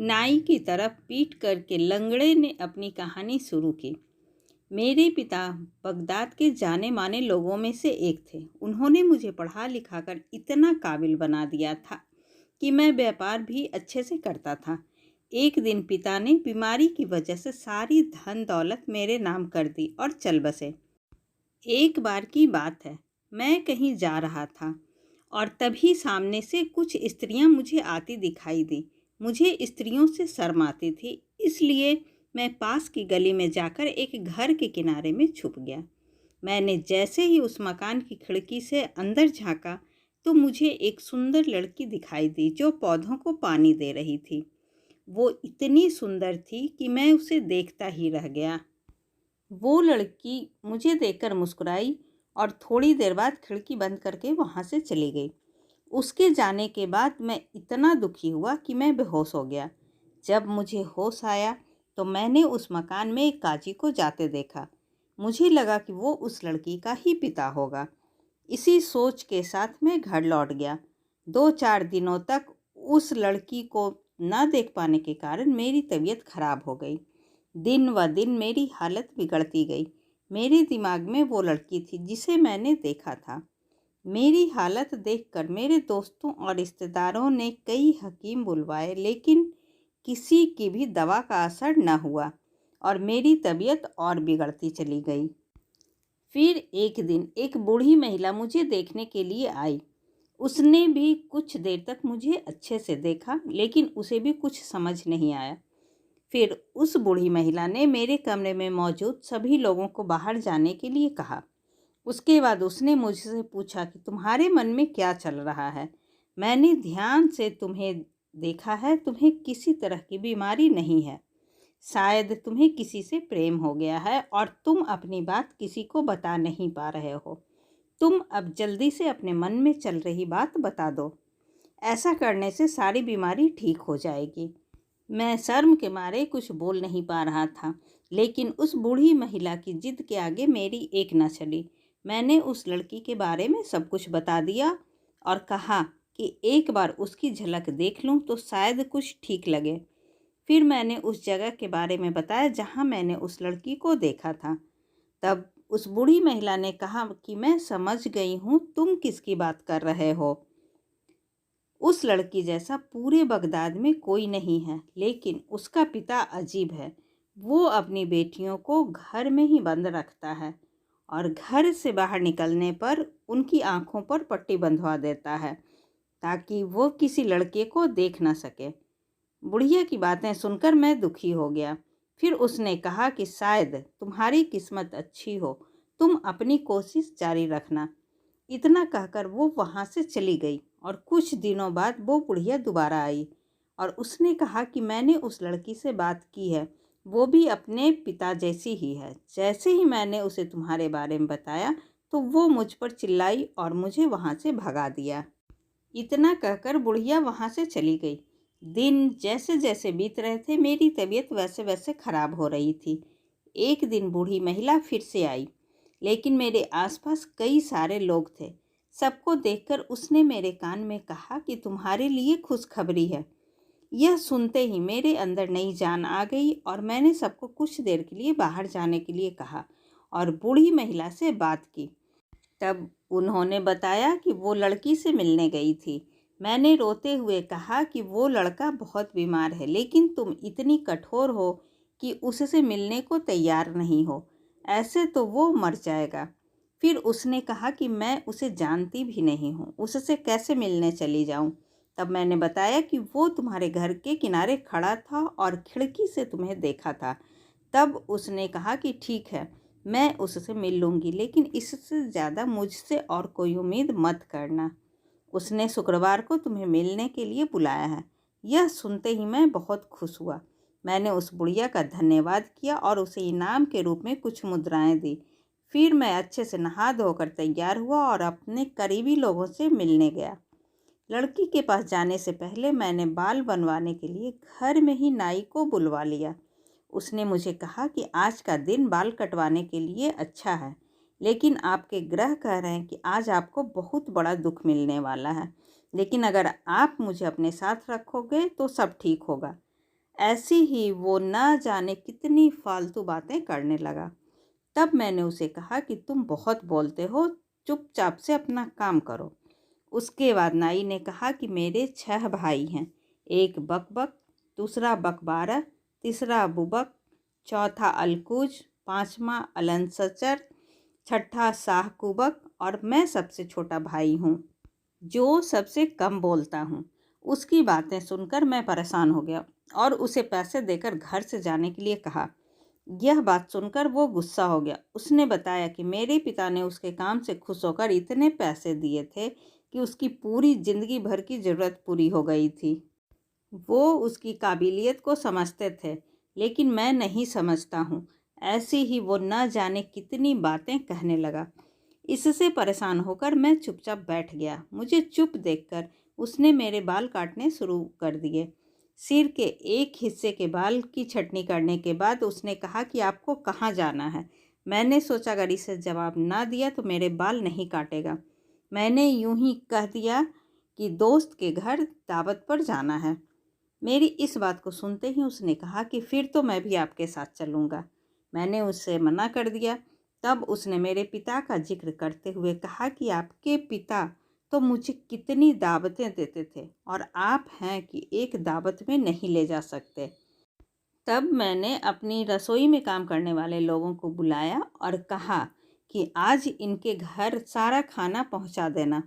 नाई की तरफ पीट करके लंगड़े ने अपनी कहानी शुरू की। मेरे पिता बगदाद के जाने माने लोगों में से एक थे। उन्होंने मुझे पढ़ा लिखा कर इतना काबिल बना दिया था कि मैं व्यापार भी अच्छे से करता था। एक दिन पिता ने बीमारी की वजह से सारी धन दौलत मेरे नाम कर दी और चल बसे। एक बार की बात है, मैं कहीं जा रहा था और तभी सामने से कुछ स्त्रियां मुझे आती दिखाई दी। मुझे स्त्रियों से शर्म आती थी, इसलिए मैं पास की गली में जाकर एक घर के किनारे में छुप गया। मैंने जैसे ही उस मकान की खिड़की से अंदर झांका तो मुझे एक सुंदर लड़की दिखाई दी जो पौधों को पानी दे रही थी। वो इतनी सुंदर थी कि मैं उसे देखता ही रह गया। वो लड़की मुझे देखकर मुस्कुराई और थोड़ी देर बाद खिड़की बंद करके वहाँ से चली गई। उसके जाने के बाद मैं इतना दुखी हुआ कि मैं बेहोश हो गया। जब मुझे होश आया तो मैंने उस मकान में एक काजी को जाते देखा। मुझे लगा कि वो उस लड़की का ही पिता होगा। इसी सोच के साथ मैं घर लौट गया। 2-4 दिनों तक उस लड़की को न देख पाने के कारण मेरी तबीयत खराब हो गई। दिन व दिन मेरी हालत बिगड़ती गई। मेरे दिमाग में वो लड़की थी जिसे मैंने देखा था। मेरी हालत देखकर मेरे दोस्तों और रिश्तेदारों ने कई हकीम बुलवाए, लेकिन किसी की भी दवा का असर न हुआ और मेरी तबीयत और बिगड़ती चली गई। फिर एक दिन एक बूढ़ी महिला मुझे देखने के लिए आई। उसने भी कुछ देर तक मुझे अच्छे से देखा, लेकिन उसे भी कुछ समझ नहीं आया। फिर उस बूढ़ी महिला ने मेरे कमरे में मौजूद सभी लोगों को बाहर जाने के लिए कहा। उसके बाद उसने मुझसे पूछा कि तुम्हारे मन में क्या चल रहा है। मैंने ध्यान से तुम्हें देखा है, तुम्हें किसी तरह की बीमारी नहीं है। शायद तुम्हें किसी से प्रेम हो गया है और तुम अपनी बात किसी को बता नहीं पा रहे हो। तुम अब जल्दी से अपने मन में चल रही बात बता दो। ऐसा करने से सारी बीमारी ठीक हो जाएगी। मैं शर्म के मारे कुछ बोल नहीं पा रहा था, लेकिन उस बूढ़ी महिला की जिद के आगे मेरी एक न चली। मैंने उस लड़की के बारे में सब कुछ बता दिया और कहा कि एक बार उसकी झलक देख लूं तो शायद कुछ ठीक लगे। फिर मैंने उस जगह के बारे में बताया जहां मैंने उस लड़की को देखा था। तब उस बूढ़ी महिला ने कहा कि मैं समझ गई हूँ तुम किसकी बात कर रहे हो। उस लड़की जैसा पूरे बगदाद में कोई नहीं है, लेकिन उसका पिता अजीब है। वो अपनी बेटियों को घर में ही बंद रखता है और घर से बाहर निकलने पर उनकी आंखों पर पट्टी बंधवा देता है ताकि वो किसी लड़के को देख ना सके। बुढ़िया की बातें सुनकर मैं दुखी हो गया। फिर उसने कहा कि शायद तुम्हारी किस्मत अच्छी हो, तुम अपनी कोशिश जारी रखना। इतना कहकर वो वहाँ से चली गई और कुछ दिनों बाद वो बुढ़िया दोबारा आई और उसने कहा कि मैंने उस लड़की से बात की है, वो भी अपने पिता जैसी ही है। जैसे ही मैंने उसे तुम्हारे बारे में बताया तो वो मुझ पर चिल्लाई और मुझे वहाँ से भगा दिया। इतना कहकर बुढ़िया वहाँ से चली गई। दिन जैसे जैसे बीत रहे थे मेरी तबीयत वैसे वैसे खराब हो रही थी। एक दिन बूढ़ी महिला फिर से आई, लेकिन मेरे आसपास कई सारे लोग थे। सबको देखकर उसने मेरे कान में कहा कि तुम्हारे लिए खुशखबरी है। यह सुनते ही मेरे अंदर नई जान आ गई और मैंने सबको कुछ देर के लिए बाहर जाने के लिए कहा और बूढ़ी महिला से बात की। तब उन्होंने बताया कि वो लड़की से मिलने गई थी। मैंने रोते हुए कहा कि वो लड़का बहुत बीमार है, लेकिन तुम इतनी कठोर हो कि उससे मिलने को तैयार नहीं हो। ऐसे तो वो मर जाएगा। फिर उसने कहा कि मैं उसे जानती भी नहीं हूँ, उससे कैसे मिलने चली जाऊँ। तब मैंने बताया कि वो तुम्हारे घर के किनारे खड़ा था और खिड़की से तुम्हें देखा था। तब उसने कहा कि ठीक है, मैं उससे मिल लूँगी, लेकिन इससे ज़्यादा मुझसे और कोई उम्मीद मत करना। उसने शुक्रवार को तुम्हें मिलने के लिए बुलाया है। यह सुनते ही मैं बहुत खुश हुआ। मैंने उस बुढ़िया का धन्यवाद किया और उसे इनाम के रूप में कुछ मुद्राएं दी। फिर मैं अच्छे से नहा धोकर तैयार हुआ और अपने करीबी लोगों से मिलने गया। लड़की के पास जाने से पहले मैंने बाल बनवाने के लिए घर में ही नाई को बुलवा लिया। उसने मुझे कहा कि आज का दिन बाल कटवाने के लिए अच्छा है, लेकिन आपके ग्रह कह रहे हैं कि आज आपको बहुत बड़ा दुख मिलने वाला है, लेकिन अगर आप मुझे अपने साथ रखोगे तो सब ठीक होगा। ऐसी ही वो न जाने कितनी फालतू बातें करने लगा। तब मैंने उसे कहा कि तुम बहुत बोलते हो, चुपचाप से अपना काम करो। उसके बाद नाई ने कहा कि मेरे 6 भाई हैं, एक बकबक, दूसरा बकबारा, तीसरा बुबक, चौथा अलकूज, पांचवा अलनसचर, छठा शाहकुबक और मैं सबसे छोटा भाई हूँ जो सबसे कम बोलता हूँ। उसकी बातें सुनकर मैं परेशान हो गया और उसे पैसे देकर घर से जाने के लिए कहा। यह बात सुनकर वो गुस्सा हो गया। उसने बताया कि मेरे पिता ने उसके काम से खुश होकर इतने पैसे दिए थे कि उसकी पूरी जिंदगी भर की ज़रूरत पूरी हो गई थी। वो उसकी काबिलियत को समझते थे, लेकिन मैं नहीं समझता हूँ। ऐसी ही वो न जाने कितनी बातें कहने लगा। इससे परेशान होकर मैं चुपचाप बैठ गया। मुझे चुप देखकर उसने मेरे बाल काटने शुरू कर दिए। सिर के एक हिस्से के बाल की छटनी करने के बाद उसने कहा कि आपको कहाँ जाना है। मैंने सोचा अगर इसे जवाब ना दिया तो मेरे बाल नहीं काटेगा। मैंने यूं ही कह दिया कि दोस्त के घर दावत पर जाना है। मेरी इस बात को सुनते ही उसने कहा कि फिर तो मैं भी आपके साथ चलूँगा। मैंने उससे मना कर दिया। तब उसने मेरे पिता का जिक्र करते हुए कहा कि आपके पिता तो मुझे कितनी दावतें देते थे और आप हैं कि एक दावत में नहीं ले जा सकते। तब मैंने अपनी रसोई में काम करने वाले लोगों को बुलाया और कहा कि आज इनके घर सारा खाना पहुंचा देना।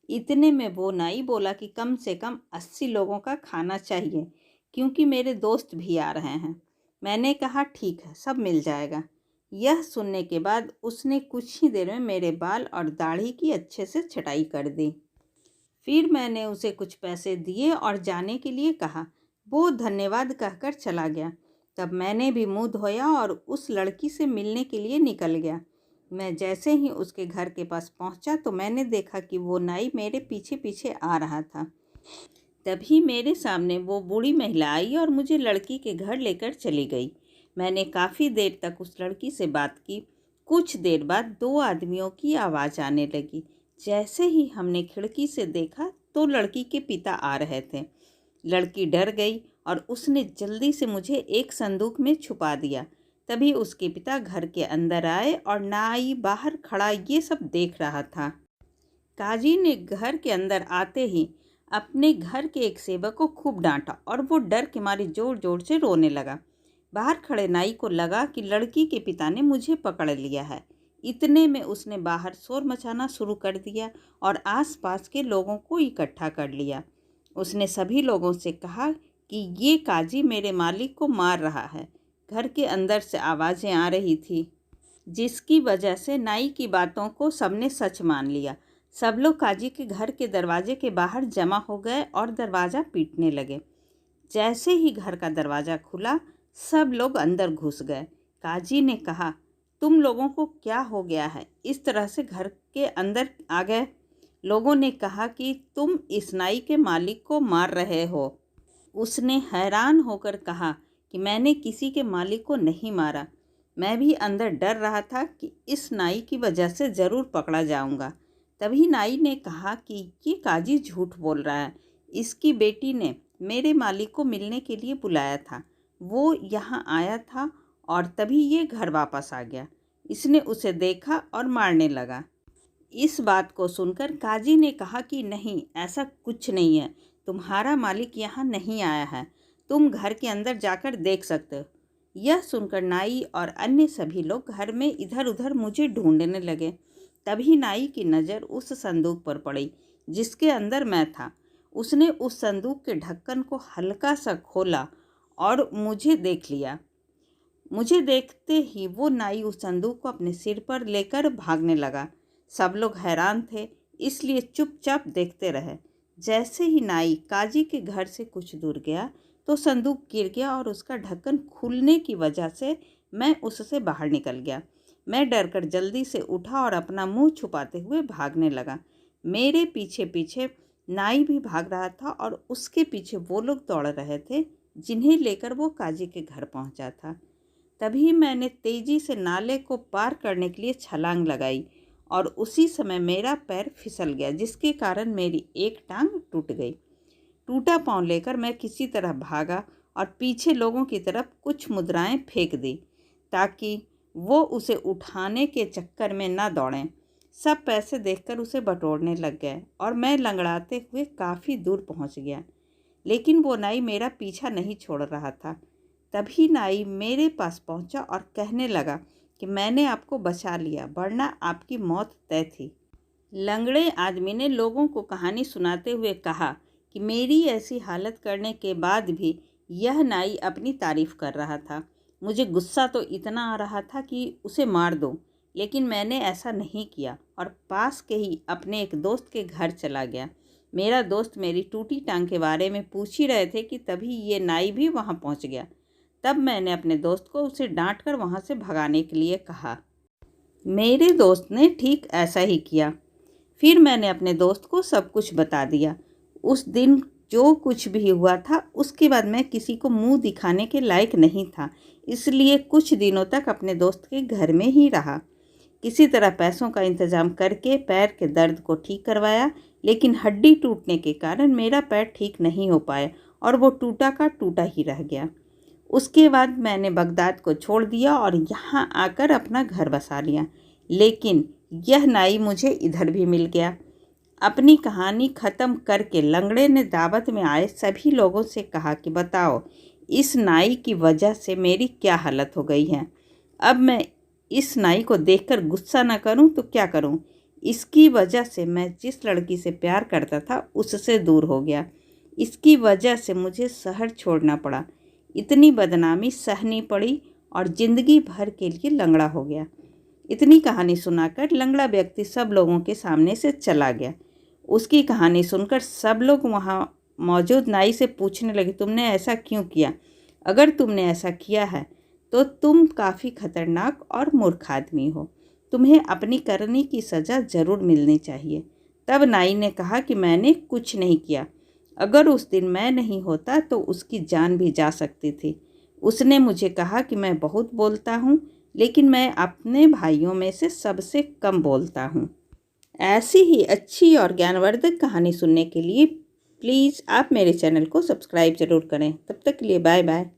इतने में वो नाई बोला कि कम से कम 80 लोगों का खाना चाहिए, क्योंकि मेरे दोस्त भी आ रहे हैं। मैंने कहा ठीक है, सब मिल जाएगा। यह सुनने के बाद उसने कुछ ही देर में मेरे बाल और दाढ़ी की अच्छे से छटाई कर दी। फिर मैंने उसे कुछ पैसे दिए और जाने के लिए कहा। वो धन्यवाद कहकर चला गया। तब मैंने भी मुंह धोया और उस लड़की से मिलने के लिए निकल गया। मैं जैसे ही उसके घर के पास पहुंचा तो मैंने देखा कि वो नाई मेरे पीछे पीछे आ रहा था। तभी मेरे सामने वो बूढ़ी महिला आई और मुझे लड़की के घर लेकर चली गई। मैंने काफ़ी देर तक उस लड़की से बात की। कुछ देर बाद 2 आदमियों की आवाज़ आने लगी। जैसे ही हमने खिड़की से देखा तो लड़की के पिता आ रहे थे। लड़की डर गई और उसने जल्दी से मुझे एक संदूक में छुपा दिया। तभी उसके पिता घर के अंदर आए और नाई बाहर खड़ा ये सब देख रहा था। काजी ने घर के अंदर आते ही अपने घर के एक सेवक को खूब डांटा और वो डर के मारे जोर जोर से रोने लगा। बाहर खड़े नाई को लगा कि लड़की के पिता ने मुझे पकड़ लिया है। इतने में उसने बाहर शोर मचाना शुरू कर दिया और आसपास के लोगों को इकट्ठा कर लिया। उसने सभी लोगों से कहा कि ये काजी मेरे मालिक को मार रहा है। घर के अंदर से आवाज़ें आ रही थी, जिसकी वजह से नाई की बातों को सबने सच मान लिया। सब लोग काजी के घर के दरवाजे के बाहर जमा हो गए और दरवाज़ा पीटने लगे। जैसे ही घर का दरवाज़ा खुला, सब लोग अंदर घुस गए। काजी ने कहा, तुम लोगों को क्या हो गया है, इस तरह से घर के अंदर आ गए? लोगों ने कहा कि तुम इस नाई के मालिक को मार रहे हो। उसने हैरान होकर कहा कि मैंने किसी के मालिक को नहीं मारा। मैं भी अंदर डर रहा था कि इस नाई की वजह से ज़रूर पकड़ा जाऊंगा। तभी नाई ने कहा कि ये काजी झूठ बोल रहा है। इसकी बेटी ने मेरे मालिक को मिलने के लिए बुलाया था। वो यहाँ आया था और तभी ये घर वापस आ गया। इसने उसे देखा और मारने लगा। इस बात को सुनकर काजी ने कहा कि नहीं, ऐसा कुछ नहीं है। तुम्हारा मालिक यहाँ नहीं आया है। तुम घर के अंदर जाकर देख सकते हो। यह सुनकर नाई और अन्य सभी लोग घर में इधर उधर मुझे ढूंढने लगे। तभी नाई की नज़र उस संदूक पर पड़ी जिसके अंदर मैं था। उसने उस संदूक के ढक्कन को हल्का सा खोला और मुझे देख लिया। मुझे देखते ही वो नाई उस संदूक को अपने सिर पर लेकर भागने लगा। सब लोग हैरान थे, इसलिए चुपचाप देखते रहे। जैसे ही नाई काजी के घर से कुछ दूर गया तो संदूक गिर गया और उसका ढक्कन खुलने की वजह से मैं उससे बाहर निकल गया। मैं डरकर जल्दी से उठा और अपना मुंह छुपाते हुए भागने लगा। मेरे पीछे पीछे नाई भी भाग रहा था और उसके पीछे वो लोग दौड़ रहे थे जिन्हें लेकर वो काजी के घर पहुंचा था। तभी मैंने तेजी से नाले को पार करने के लिए छलांग लगाई और उसी समय मेरा पैर फिसल गया, जिसके कारण मेरी एक टांग टूट गई। टूटा पांव लेकर मैं किसी तरह भागा और पीछे लोगों की तरफ कुछ मुद्राएं फेंक दी ताकि वो उसे उठाने के चक्कर में न दौड़ें। सब पैसे देखकर उसे बटोरने लग गए और मैं लंगड़ाते हुए काफ़ी दूर पहुंच गया। लेकिन वो नाई मेरा पीछा नहीं छोड़ रहा था। तभी नाई मेरे पास पहुंचा और कहने लगा कि मैंने आपको बचा लिया, वरना आपकी मौत तय थी। लंगड़े आदमी ने लोगों को कहानी सुनाते हुए कहा कि मेरी ऐसी हालत करने के बाद भी यह नाई अपनी तारीफ कर रहा था। मुझे गुस्सा तो इतना आ रहा था कि उसे मार दूं, लेकिन मैंने ऐसा नहीं किया और पास के ही अपने एक दोस्त के घर चला गया। मेरा दोस्त मेरी टूटी टांग के बारे में पूछ ही रहे थे कि तभी ये नाई भी वहाँ पहुँच गया। तब मैंने अपने दोस्त को उसे डांट कर वहाँ से भगाने के लिए कहा। मेरे दोस्त ने ठीक ऐसा ही किया। फिर मैंने अपने दोस्त को सब कुछ बता दिया। उस दिन जो कुछ भी हुआ था उसके बाद मैं किसी को मुंह दिखाने के लायक नहीं था, इसलिए कुछ दिनों तक अपने दोस्त के घर में ही रहा। किसी तरह पैसों का इंतज़ाम करके पैर के दर्द को ठीक करवाया, लेकिन हड्डी टूटने के कारण मेरा पैर ठीक नहीं हो पाया और वो टूटा का टूटा ही रह गया। उसके बाद मैंने बगदाद को छोड़ दिया और यहाँ आकर अपना घर बसा लिया। लेकिन यह नाई मुझे इधर भी मिल गया। अपनी कहानी ख़त्म करके लंगड़े ने दावत में आए सभी लोगों से कहा कि बताओ, इस नाई की वजह से मेरी क्या हालत हो गई है। अब मैं इस नाई को देखकर गुस्सा न करूं तो क्या करूं। इसकी वजह से मैं जिस लड़की से प्यार करता था उससे दूर हो गया। इसकी वजह से मुझे शहर छोड़ना पड़ा, इतनी बदनामी सहनी पड़ी और ज़िंदगी भर के लिए लंगड़ा हो गया। इतनी कहानी सुनाकर लंगड़ा व्यक्ति सब लोगों के सामने से चला गया। उसकी कहानी सुनकर सब लोग वहाँ मौजूद नाई से पूछने लगे, तुमने ऐसा क्यों किया? अगर तुमने ऐसा किया है तो तुम काफ़ी खतरनाक और मूर्ख आदमी हो। तुम्हें अपनी करनी की सज़ा ज़रूर मिलनी चाहिए। तब नाई ने कहा कि मैंने कुछ नहीं किया। अगर उस दिन मैं नहीं होता तो उसकी जान भी जा सकती थी। उसने मुझे कहा कि मैं बहुत बोलता हूँ, लेकिन मैं अपने भाइयों में से सबसे कम बोलता हूँ। ऐसी ही अच्छी और ज्ञानवर्धक कहानी सुनने के लिए प्लीज़ आप मेरे चैनल को सब्सक्राइब ज़रूर करें। तब तक के लिए बाय बाय।